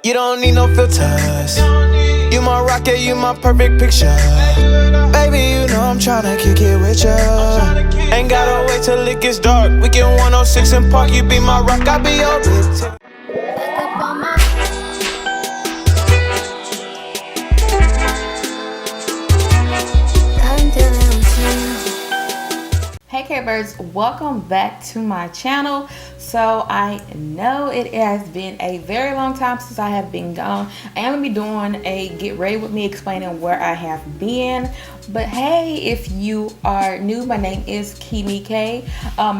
You don't need no filters. You my rocket, you my perfect picture. Baby, you know I'm tryna kick it with ya. Ain't gotta wait till it gets dark. We get 106 and Park. You be my rock, I be your bitch. Hey K-Birds, welcome back to my channel. So I know it has been a very long time since I have been gone. I am gonna be doing a get ready with me explaining where I have been. But hey, if you are new, my name is Keymee K.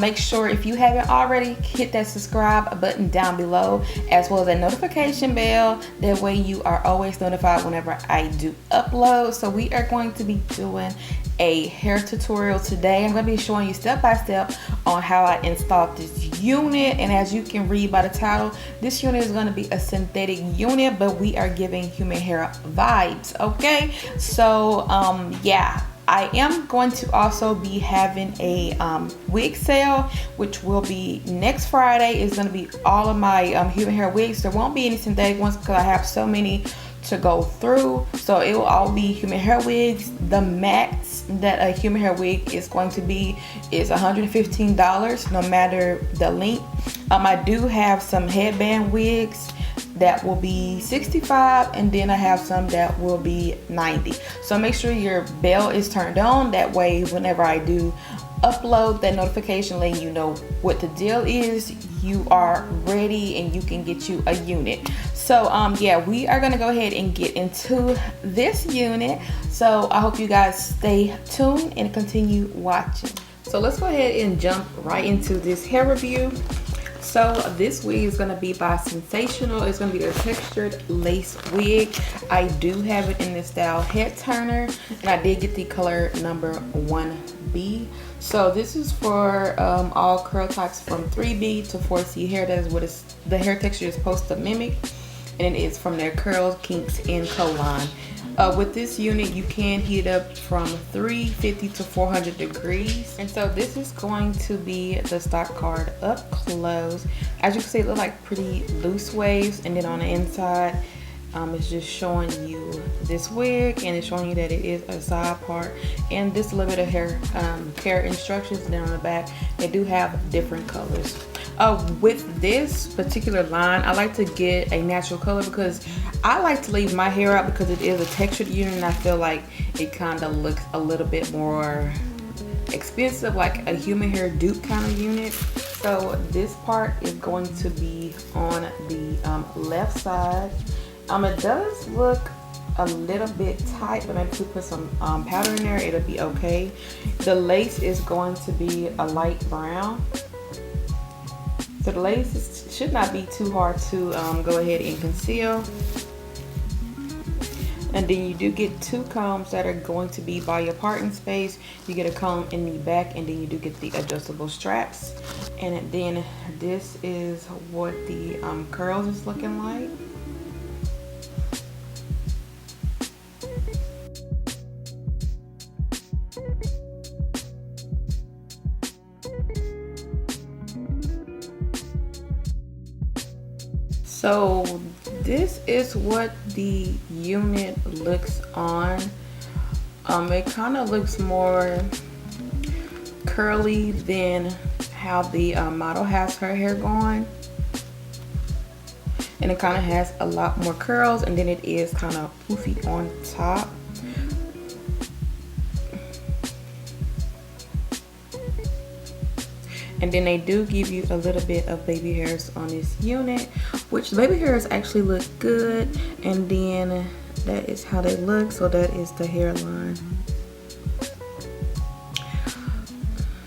Make sure if you haven't already, hit that subscribe button down below, as well as that notification bell. That way you are always notified whenever I do upload. So we are going to be doing a hair tutorial today. I'm going to be showing you step by step on how I installed this unit, and as you can read by the title, this unit is going to be a synthetic unit, but we are giving human hair vibes. Okay, so yeah, I am going to also be having a wig sale, which will be next Friday. It's going to be all of my human hair wigs. There won't be any synthetic ones because I have so many to go through, so it will all be human hair wigs. The max that a human hair wig is going to be is $115, no matter the length. I do have some headband wigs that will be $65, and then I have some that will be $90. So make sure your bell is turned on, that way whenever I do upload that notification letting you know what the deal is, you are ready and you can get you a unit. So yeah, we are gonna go ahead and get into this unit. So I hope you guys stay tuned and continue watching. So let's go ahead and jump right into this hair review. So this wig is going to be by Sensationnel. It's going to be a textured lace wig. I do have it in the style head turner, and I did get the color number 1B. So this is for all curl types from 3B to 4C hair. That is what the hair texture is supposed to mimic, and it is from their CurlsKinks&Co line. With this unit, you can heat up from 350 to 400 degrees. And so this is going to be the stock card up close. As you can see, it looks like pretty loose waves. And then on the inside, it's just showing you this wig, and it's showing you that it is a side part. And this little bit of hair instructions. And then on the back, they do have different colors. With this particular line, I like to get a natural color because I like to leave my hair out because it is a textured unit, and I feel like it kind of looks a little bit more expensive, like a human hair dupe kind of unit. So this part is going to be on the left side. It does look a little bit tight, but maybe if we put some powder in there, it'll be okay. The lace is going to be a light brown. So the lace should not be too hard to go ahead and conceal. And then you do get two combs that are going to be by your parting space. You get a comb in the back, and then you do get the adjustable straps. And then this is what the curls is looking like. So this is what the unit looks on. It kind of looks more curly than how the model has her hair going. And it kind of has a lot more curls, and then it is kind of poofy on top. And then they do give you a little bit of baby hairs on this unit, which the baby hairs actually look good. And then that is how they look. So that is the hairline.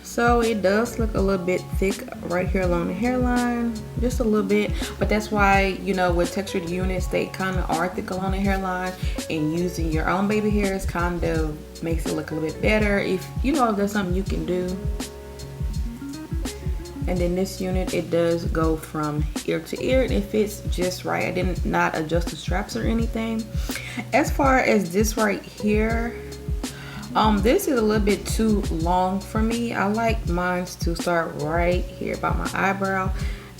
So it does look a little bit thick right here along the hairline, just a little bit. But that's why, you know, with textured units, they kind of are thick along the hairline, and using your own baby hairs kind of makes it look a little bit better, if you know, if there's something you can do. And then this unit, it does go from ear to ear, and it fits just right. I did not adjust the straps or anything. As far as this right here, this is a little bit too long for me. I like mine to start right here by my eyebrow,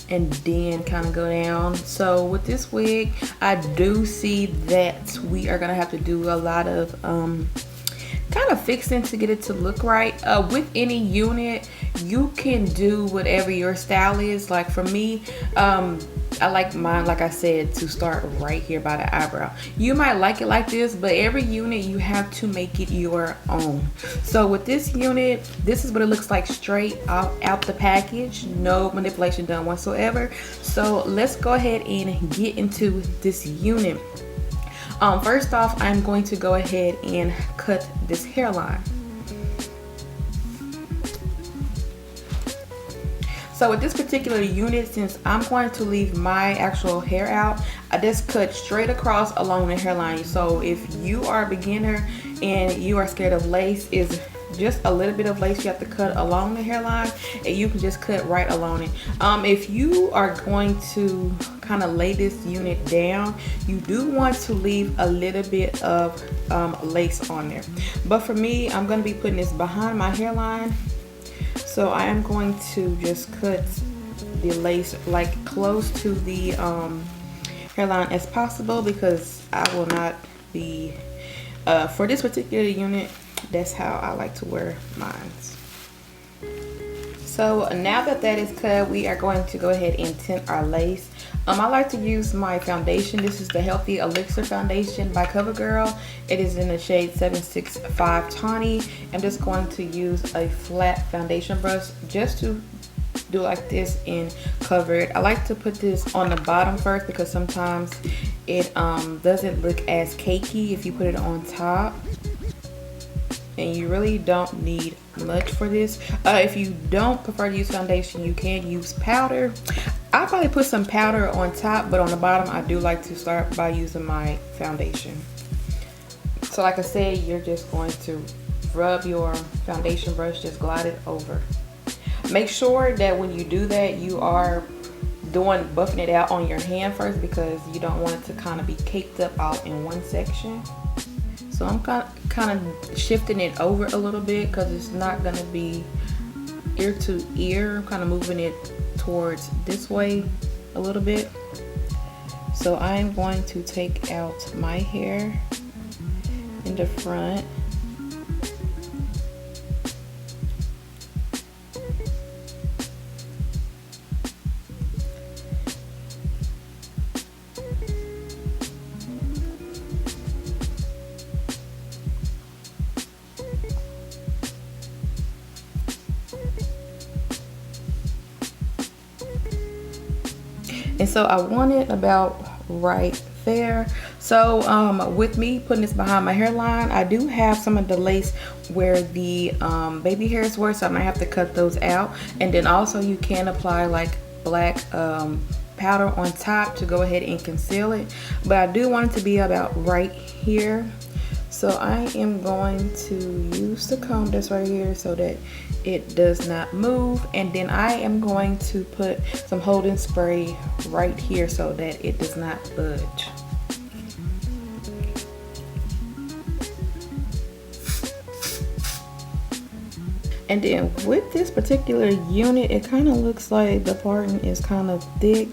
and then kind of go down. So with this wig, I do see that we are gonna have to do a lot of kind of fixing to get it to look right. With any unit, you can do whatever your style is. Like for me, I like mine, like I said, to start right here by the eyebrow. You might like it like this, but every unit you have to make it your own. So with this unit, this is what it looks like straight out the package. No manipulation done whatsoever. So let's go ahead and get into this unit. First off, I'm going to go ahead and cut this hairline. So with this particular unit, since I'm going to leave my actual hair out, I just cut straight across along the hairline. So if you are a beginner and you are scared of lace, is just a little bit of lace you have to cut along the hairline, and you can just cut right along it. If you are going to kind of lay this unit down, you do want to leave a little bit of lace on there. But for me, I'm going to be putting this behind my hairline. So I am going to just cut the lace like close to the hairline as possible, because I will not be, for this particular unit, that's how I like to wear mine. So now that that is cut, we are going to go ahead and tint our lace. I like to use my foundation. This is the Healthy Elixir Foundation by CoverGirl. It is in the shade 765 Tawny. I'm just going to use a flat foundation brush just to do like this and cover it. I like to put this on the bottom first because sometimes it doesn't look as cakey if you put it on top. And you really don't need much for this. If you don't prefer to use foundation, you can use powder. I'll probably put some powder on top, but on the bottom I do like to start by using my foundation. So like I said, you're just going to rub your foundation brush, just glide it over. Make sure that when you do that, you are buffing it out on your hand first, because you don't want it to kind of be caked up all in one section. So I'm kind of shifting it over a little bit because it's not going to be ear to ear. I'm kind of moving it towards this way a little bit. So I'm going to take out my hair in the front. And so I want it about right there. So with me putting this behind my hairline, I do have some of the lace where the baby hairs were, so I might have to cut those out. And then also you can apply like black powder on top to go ahead and conceal it. But I do want it to be about right here. So I am going to use the comb that's right here so that it does not move. And then I am going to put some holding spray right here so that it does not budge. And then with this particular unit, it kind of looks like the parting is kind of thick.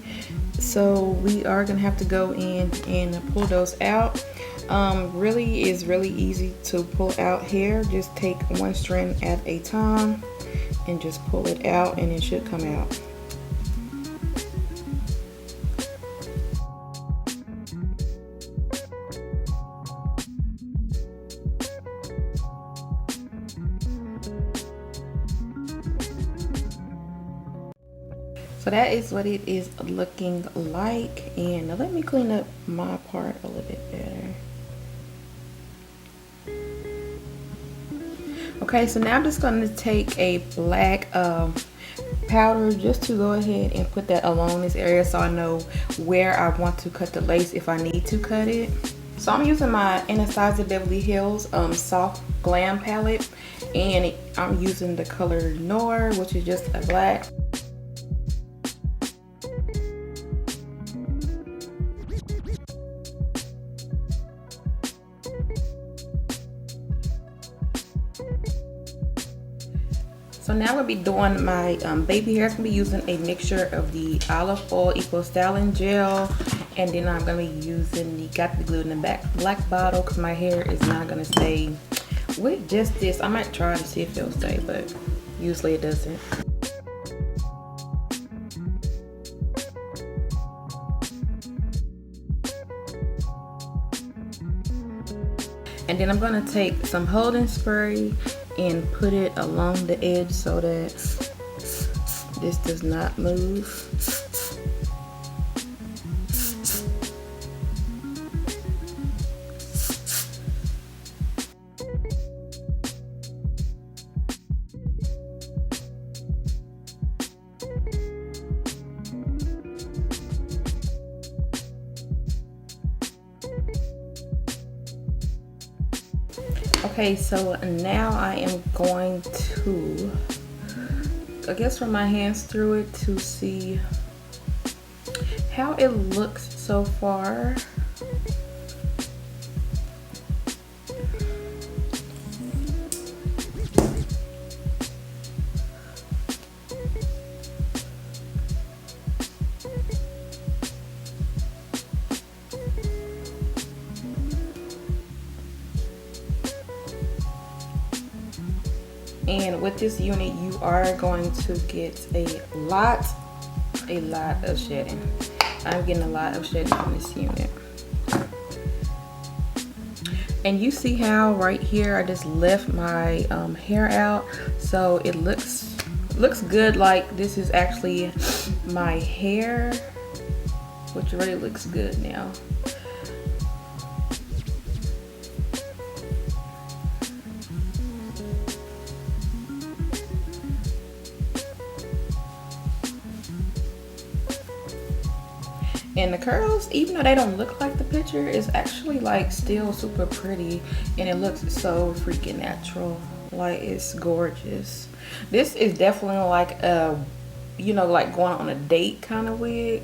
So we are gonna have to go in and pull those out. Really is really easy to pull out hair. Just take one strand at a time and just pull it out and it should come out. So that is what it is looking like. And let me clean up my part a little bit better. Okay, so now I'm just going to take a black powder just to go ahead and put that along this area so I know where I want to cut the lace if I need to cut it. So I'm using my Anastasia Beverly Hills Soft Glam palette, and I'm using the color Noir, which is just a black. So now I'm gonna be doing my baby hair. I'm gonna be using a mixture of the olive oil equal styling gel, and then I'm gonna be using the Got the Glue in the black bottle because my hair is not gonna stay with just this. I might try to see if it'll stay, but usually it doesn't. And then I'm gonna take some holding spray and put it along the edge so that this does not move. Okay, so now I am going to, I guess, run my hands through it to see how it looks so far. And with this unit, you are going to get a lot of shedding. I'm getting a lot of shedding from this unit. And you see how right here I just left my hair out, so it looks good, like this is actually my hair, which really looks good now. And the curls, even though they don't look like the picture, is actually like still super pretty, and it looks so freaking natural. Like, it's gorgeous. This is definitely like a, you know, like going on a date kind of wig.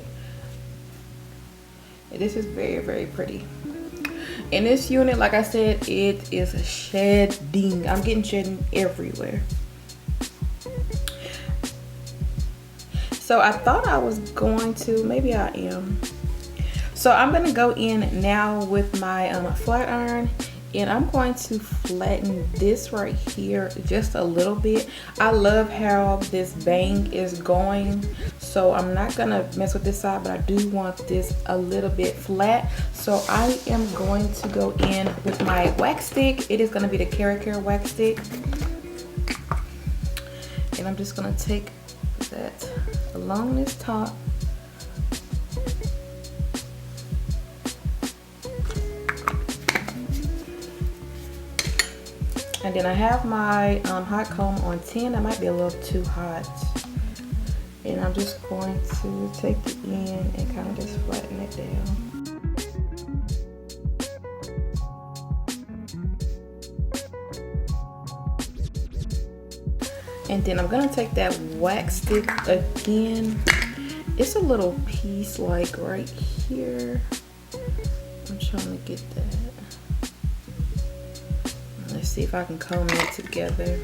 This is very, very pretty. In this unit, like I said, it is shedding. I'm getting shedding everywhere. So I thought I was going to, maybe I am. So I'm gonna go in now with my flat iron, and I'm going to flatten this right here just a little bit. I love how this bang is going, so I'm not gonna mess with this side, but I do want this a little bit flat. So I am going to go in with my wax stick. It is gonna be the Care wax stick, and I'm just gonna take that along this top. And then I have my hot comb on 10. That might be a little too hot. And I'm just going to take it in and kind of just flatten it down. And then I'm gonna take that wax stick again. It's a little piece like right here. I'm trying to get that. Let's see if I can comb it together.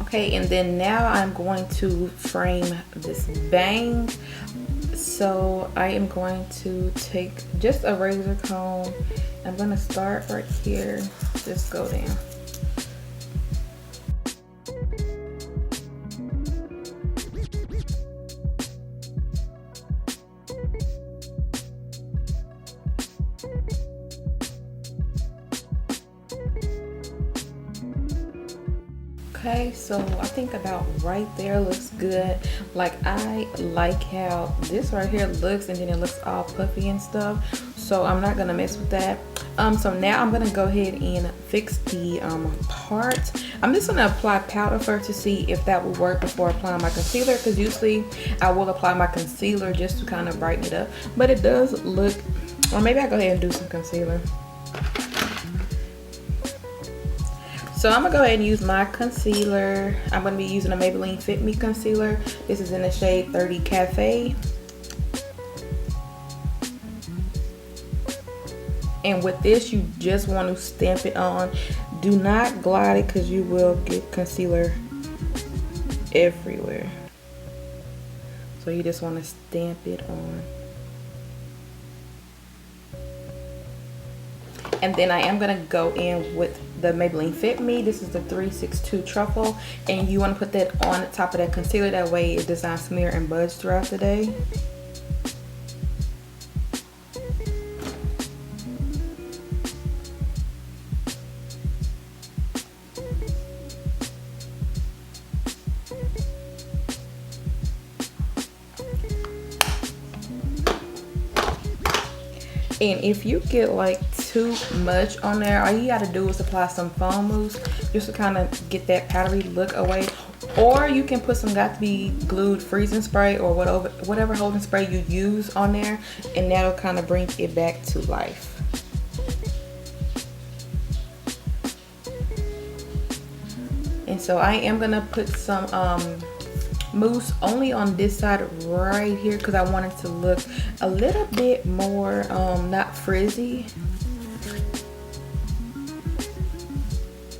Okay, and then now I'm going to frame this bang. So I am going to take just a razor comb. I'm going to start right here, just go down. Okay, so I think about right there looks good. Like, I like how this right here looks, and then it looks all puffy and stuff. So I'm not gonna mess with that. So now I'm gonna go ahead and fix the part. I'm just gonna apply powder first to see if that will work before applying my concealer, because usually I will apply my concealer just to kind of brighten it up. But it does look, or maybe I'll go ahead and do some concealer. So I'm gonna go ahead and use my concealer. I'm gonna be using a Maybelline Fit Me concealer. This is in the shade 30 Cafe. And with this, you just want to stamp it on. Do not glide it because you will get concealer everywhere. So you just want to stamp it on. And then I am going to go in with the Maybelline Fit Me. This is the 362 Truffle. And you want to put that on the top of that concealer. That way it does not smear and budge throughout the day. And if you get like too much on there, all you gotta do is apply some foam mousse just to kind of get that powdery look away. Or you can put some Got to Be Glued freezing spray or whatever holding spray you use on there, and that'll kind of bring it back to life. And so I am gonna put some mousse only on this side right here because I want it to look a little bit more not frizzy.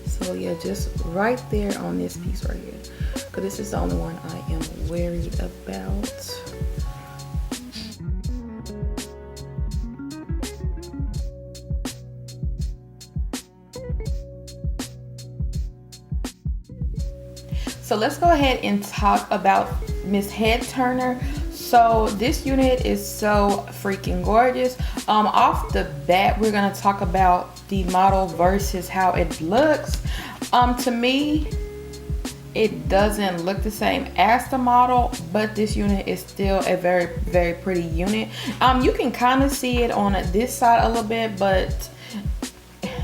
So yeah, just right there on this piece right here, because this is the only one I am worried about. So let's go ahead and talk about Miss Head Turner. So this unit is so freaking gorgeous. Off the bat, we're gonna talk about the model versus how it looks. To me, it doesn't look the same as the model, but this unit is still a very, very pretty unit. You can kind of see it on this side a little bit, but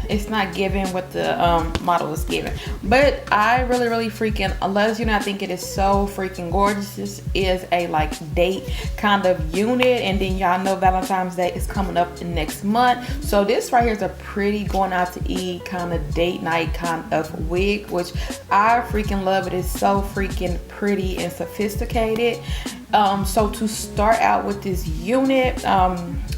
it's not giving what the model is giving. But I really freaking love this unit. I think it is so freaking gorgeous. This is a like date kind of unit, and then y'all know Valentine's Day is coming up next month. So this right here is a pretty going out to eat kind of date night kind of wig, which I freaking love. It is so freaking pretty and sophisticated. So to start out with this unit,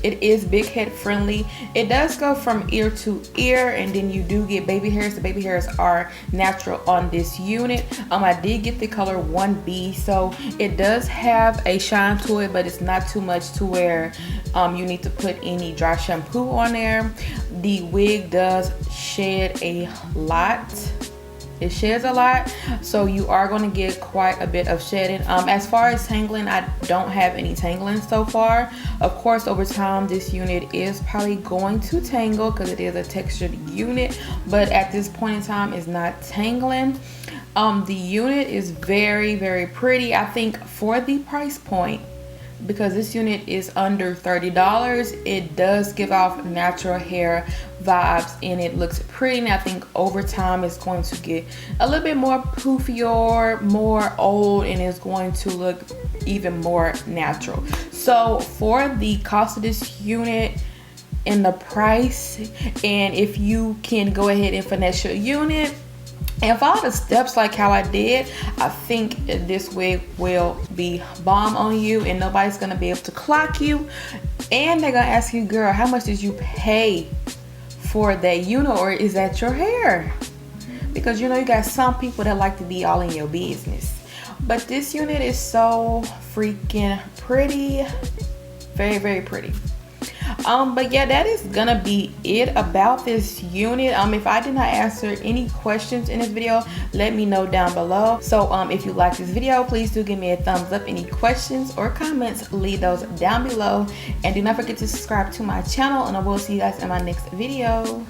it is big head friendly. It does go from ear to ear, and then you do get baby hairs. The baby hairs are natural on this unit. I did get the color 1B, so it does have a shine to it, but it's not too much to where you need to put any dry shampoo on there. The wig does shed a lot. It sheds a lot, so you are going to get quite a bit of shedding. As far as tangling, I don't have any tangling so far. Of course, over time, this unit is probably going to tangle because it is a textured unit, but at this point in time, it's not tangling. The unit is very pretty. I think for the price point, because this unit is under $30, it does give off natural hair vibes and it looks pretty. And I think over time it's going to get a little bit more poofier, more old, and it's going to look even more natural. So for the cost of this unit and the price, and if you can go ahead and finesse your unit and follow the steps like how I did, I think this wig will be bomb on you and nobody's gonna be able to clock you. And they're gonna ask you, girl, how much did you pay for that unit, or is that your hair? Because you know you got some people that like to be all in your business. But this unit is so freaking pretty, very pretty. But yeah, that is gonna be it about this unit. If I did not answer any questions in this video, let me know down below. So if you like this video, please do give me a thumbs up. Any questions or comments, leave those down below, and do not forget to subscribe to my channel, and I will see you guys in my next video.